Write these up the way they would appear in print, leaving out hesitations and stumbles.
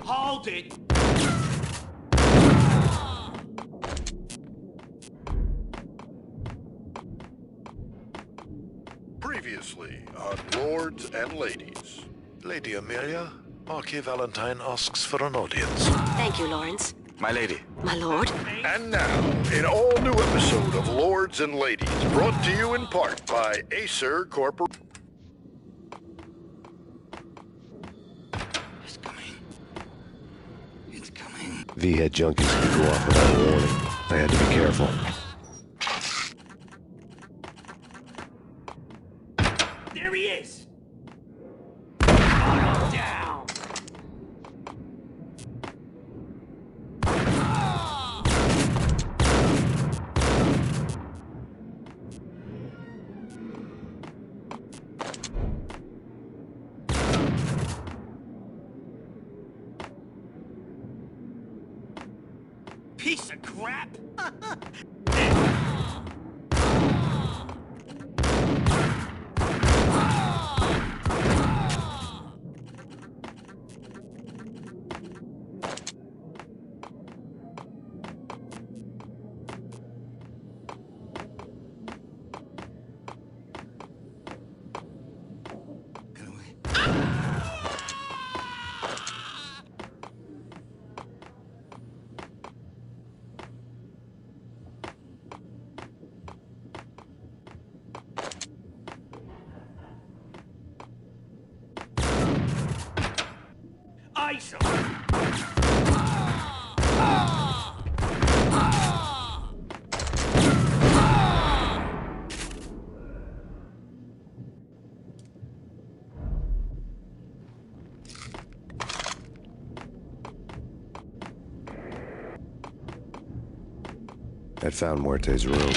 Hold it! Previously on Lords and Ladies. Lady Amelia, Marquis Valentine asks for an audience. Thank you, Lawrence. My lady. My lord? And now, an all-new episode of Lords and Ladies, brought to you in part by Acer Corporation. It's coming. It's coming. V-head junkies could go off without a warning. I had to be careful. There he is! Auto down! Piece of crap! Ice him! I found Muerte's room.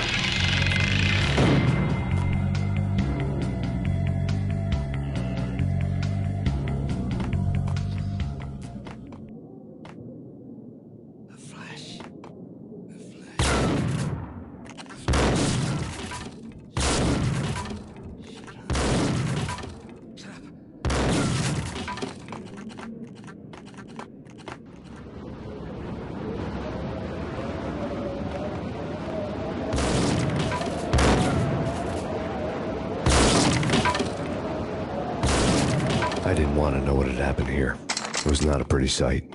I didn't want to know what had happened here. It was not a pretty sight.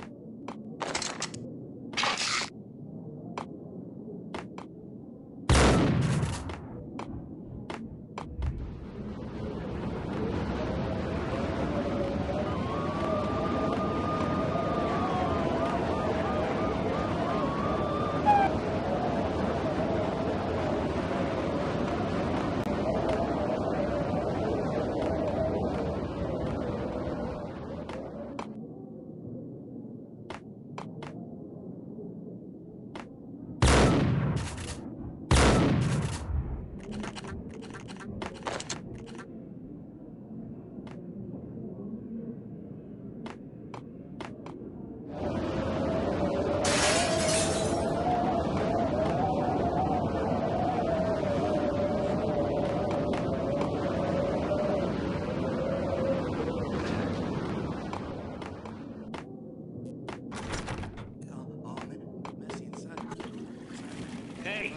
Hey!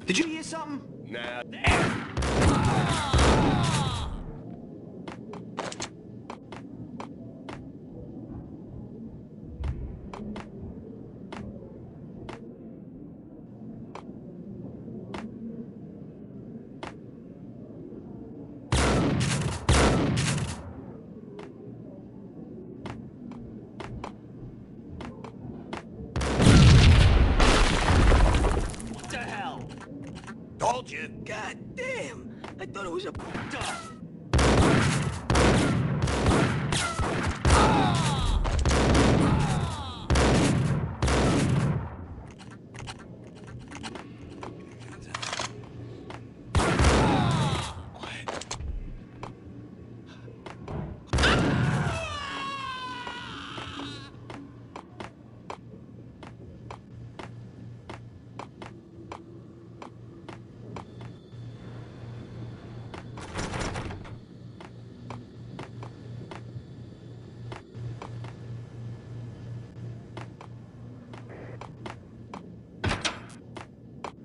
Did you hear something? Nah. There! What the hell? Told you. God damn! I thought it was a... Duh.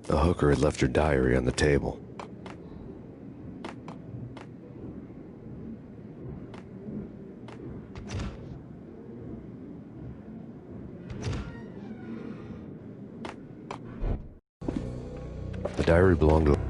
A hooker had left her diary on the table. The diary belonged to